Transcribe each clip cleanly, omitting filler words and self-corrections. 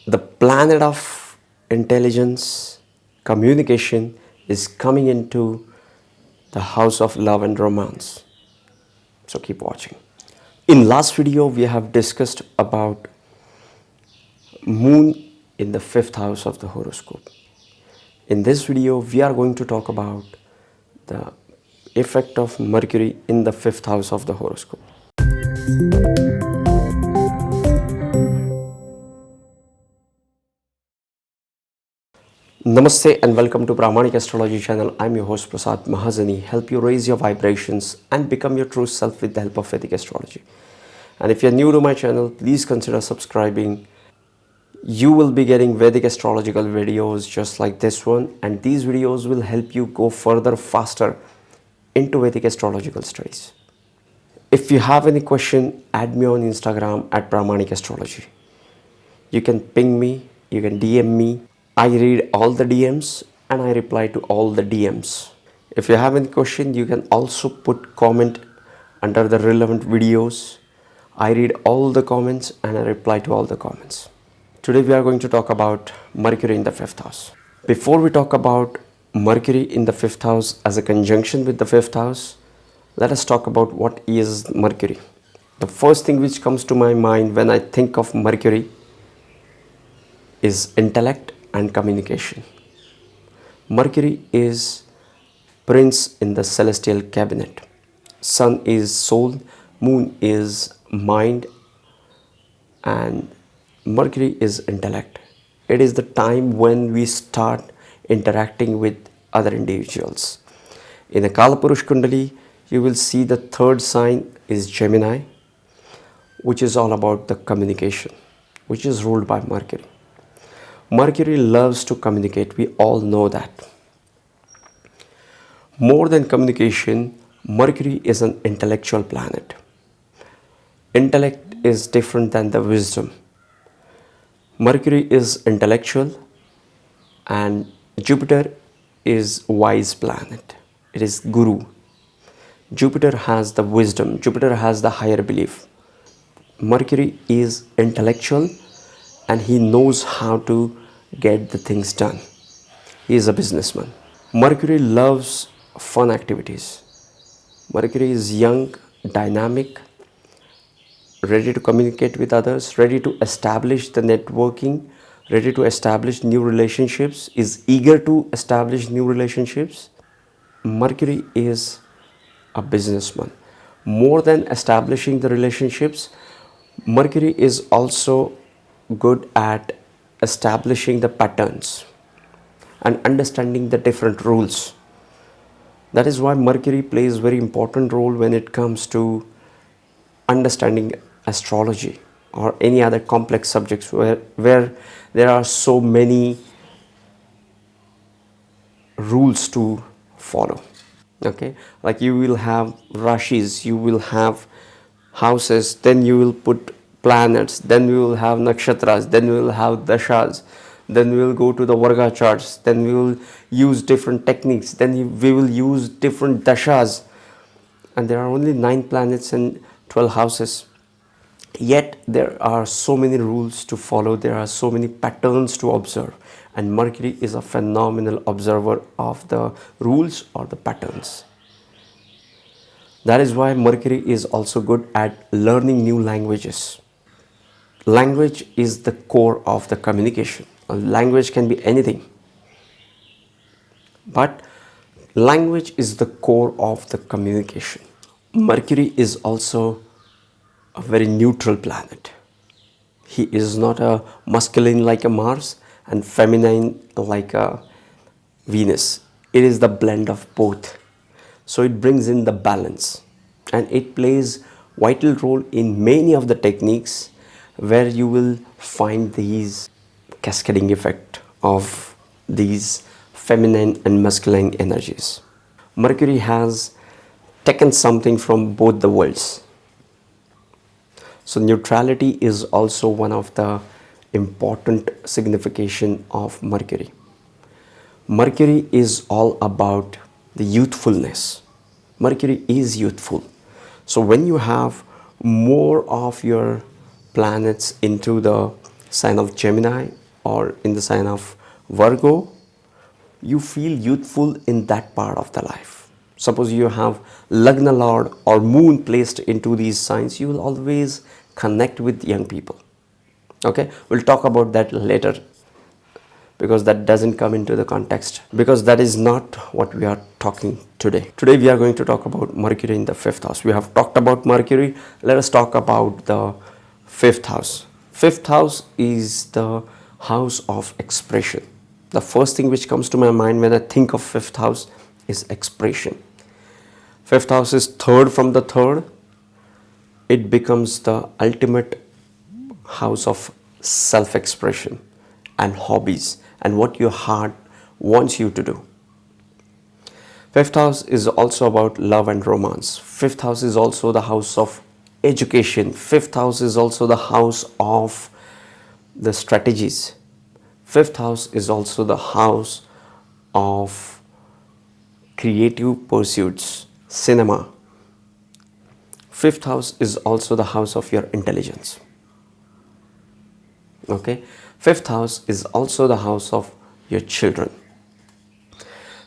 The planet of intelligence, communication is coming into the house of love and romance. So keep watching. In last video, we have discussed about moon in the fifth house of the horoscope. In this video, we are going to talk about the effect of Mercury in the fifth house of the horoscope. Namaste and welcome to Pramanik Astrology channel. I'm your host Prasad Mahazani. Help you raise your vibrations and become your true self with the help of Vedic Astrology. And if you're new to my channel, please consider subscribing. You will be getting Vedic astrological videos just like this one, and these videos will help you go further faster into Vedic astrological studies. If you have any question, add me on Instagram at Pramanik Astrology. You can ping me, you can DM me. I read all the DMs and I reply to all the DMs. If you have any question, you can also put comment under the relevant videos. I read all the comments and I reply to all the comments. Today we are going to talk about Mercury in the fifth house. Before we talk about Mercury in the fifth house as a conjunction with the fifth house, let us talk about what is Mercury. The first thing which comes to my mind when I think of Mercury is intellect and communication. Mercury is prince in the celestial cabinet. Sun is soul, moon is mind, and Mercury is intellect. It is the time when we start interacting with other individuals. In the Kalapurush Kundali, you will see the third sign is Gemini, which is all about the communication, which is ruled by Mercury. Mercury loves to communicate. We all know that. More than communication, Mercury is an intellectual planet. Intellect is different than the wisdom. Mercury is intellectual and Jupiter is wise planet. It is guru. Jupiter has the wisdom. Jupiter has the higher belief. Mercury is intellectual and he knows how to get the things done. He is a businessman. Mercury loves fun activities. Mercury is young, dynamic, ready to communicate with others, ready to establish the networking, ready to establish new relationships, is eager to establish new relationships. Mercury is a businessman. More than establishing the relationships, Mercury is also good at establishing the patterns and understanding the different rules. That is why Mercury plays very important role when it comes to understanding astrology or any other complex subjects where there are so many rules to follow. Okay, like you will have rashis, you will have houses, then you will put planets, then we will have nakshatras, then we will have dashas, then we will go to the varga charts, then we will use different techniques, then we will use different dashas, and there are only 9 planets and 12 houses. Yet there are so many rules to follow, there are so many patterns to observe, and Mercury is a phenomenal observer of the rules or the patterns. That is why Mercury is also good at learning new languages. Language is the core of the communication. A language can be anything, but language is the core of the communication. Mercury is also a very neutral planet. He is not a masculine like a Mars and feminine like a Venus. It is the blend of both. So it brings in the balance, and it plays vital role in many of the techniques where you will find these cascading effect of these feminine and masculine energies. Mercury has taken something from both the worlds. So neutrality is also one of the important signification of Mercury. Mercury is all about the youthfulness. Mercury is youthful. So when you have more of your planets into the sign of Gemini or in the sign of Virgo, you feel youthful in that part of the life. Suppose you have Lagna Lord or Moon placed into these signs, you will always connect with young people. Okay, we'll talk about that later, because that doesn't come into the context, because that is not what we are talking today. Today we are going to talk about Mercury in the fifth house. We have talked about Mercury. Let us talk about the fifth house. Fifth house is the house of expression. The first thing which comes to my mind when I think of fifth house is expression. Fifth house is third from the third. It becomes the ultimate house of self-expression and hobbies and what your heart wants you to do. Fifth house is also about love and romance. Fifth house is also the house of education. Fifth house is also the house of the strategies. Fifth house is also the house of creative pursuits, cinema. Fifth house is also the house of your intelligence. Okay, fifth house is also the house of your children.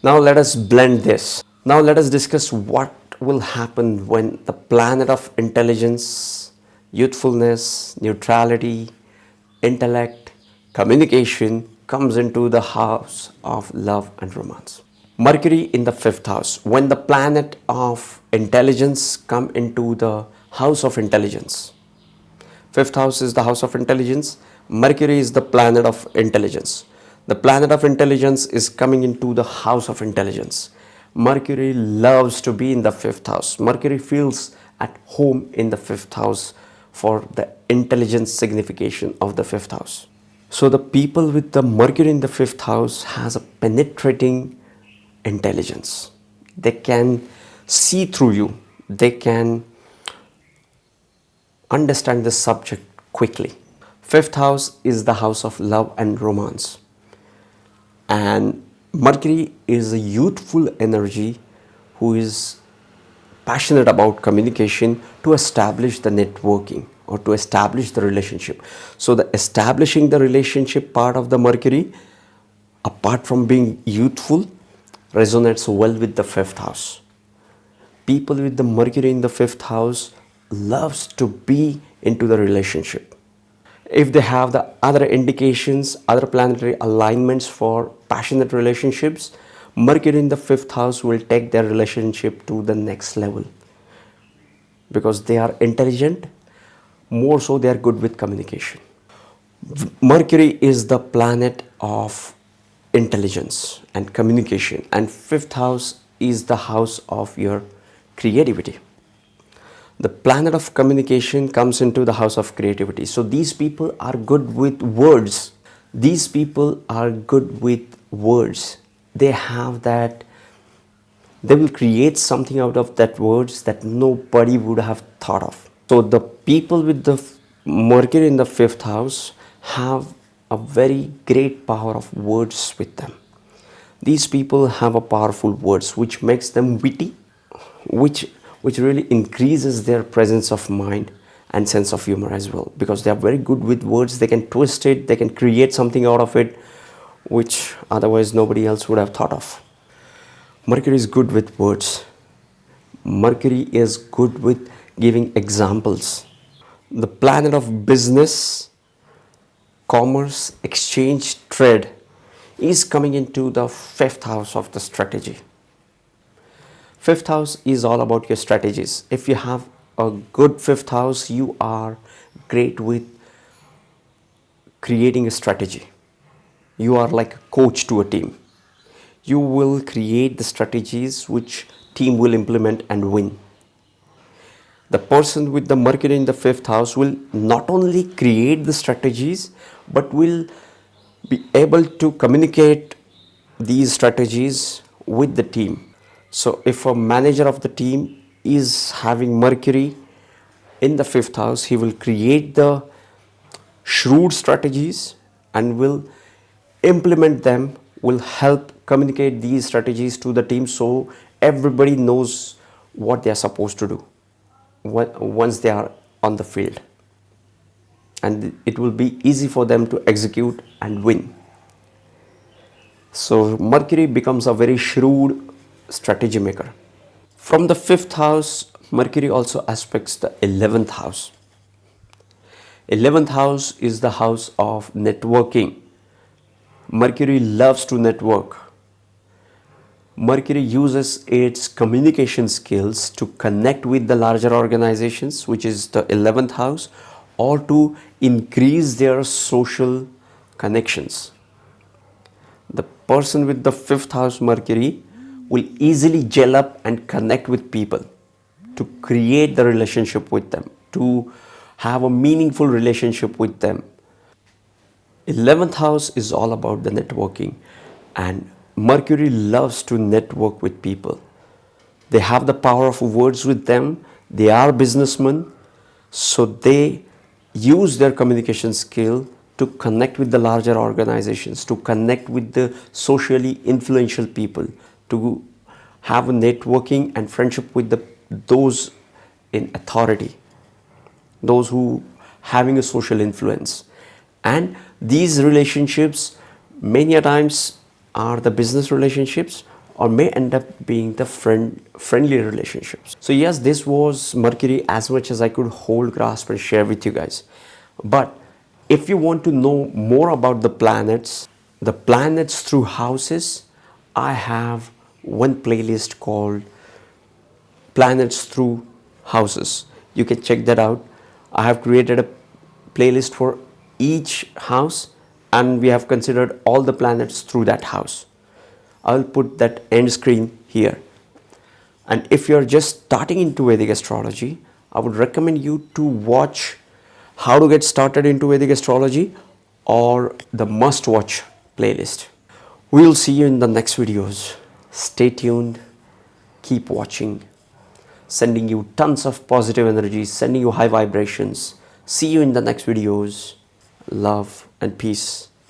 Now let us blend this. Now let us discuss what will happen when the planet of intelligence, youthfulness, neutrality, intellect, communication comes into the house of love and romance. Mercury in the fifth house. When the planet of intelligence come into the house of intelligence. Fifth house is the house of intelligence. Mercury is the planet of intelligence. The planet of intelligence is coming into the house of intelligence. Mercury loves to be in the fifth house. Mercury feels at home in the fifth house for the intelligence signification of the fifth house. So the people with the Mercury in the fifth house has a penetrating intelligence. They can see through you. They can understand the subject quickly. Fifth house is the house of love and romance. And Mercury is a youthful energy who is passionate about communication to establish the networking or to establish the relationship. So the establishing the relationship part of the Mercury, apart from being youthful, resonates well with the fifth house. People with the Mercury in the fifth house loves to be into the relationship. If they have the other indications, other planetary alignments for passionate relationships, Mercury in the fifth house will take their relationship to the next level. Because they are intelligent, more so they are good with communication. Mercury is the planet of intelligence and communication, and fifth house is the house of your creativity. The planet of communication comes into the house of creativity. So these people are good with words. These people are good with words. They have that, they will create something out of that words that nobody would have thought of. So the people with the Mercury in the fifth house have a very great power of words with them. These people have a powerful words which makes them witty, which really increases their presence of mind and sense of humor as well, because they are very good with words. They can twist it, they can create something out of it which otherwise nobody else would have thought of. Mercury is good with words. Mercury is good with giving examples. The planet of business, commerce, exchange, trade is coming into the fifth house of the strategy. Fifth house is all about your strategies. If you have a good fifth house, you are great with creating a strategy. You are like a coach to a team. You will create the strategies which team will implement and win. The person with the Mercury in the fifth house will not only create the strategies, but will be able to communicate these strategies with the team. So if a manager of the team is having Mercury in the fifth house, he will create the shrewd strategies and will implement them, will help communicate these strategies to the team so everybody knows what they are supposed to do once they are on the field. and it will be easy for them to execute and win. So Mercury becomes a very shrewd strategy maker. From the 5th house, Mercury also aspects the 11th house. 11th house is the house of networking. Mercury loves to network. Mercury uses its communication skills to connect with the larger organizations, which is the 11th house, or to increase their social connections. The person with the 5th house Mercury will easily gel up and connect with people, to create the relationship with them, to have a meaningful relationship with them. 11th house is all about the networking, and Mercury loves to network with people. They have the power of words with them. They are businessmen, so they use their communication skill to connect with the larger organizations, to connect with the socially influential people, to have a networking and friendship with those in authority, those who having a social influence. And these relationships many a times are the business relationships, or may end up being the friendly relationships. So yes, this was Mercury as much as I could hold, grasp and share with you guys. But if you want to know more about the planets through houses, I have one playlist called Planets Through Houses. You can check that out. I have created a playlist for each house, and we have considered all the planets through that house. I'll put that end screen here. And if you're just starting into Vedic astrology, I would recommend you to watch How to Get Started into Vedic Astrology or the Must Watch playlist. We'll see you in the next videos. Stay tuned, keep watching, sending you tons of positive energy, sending you high vibrations. See you in the next videos. Love and peace.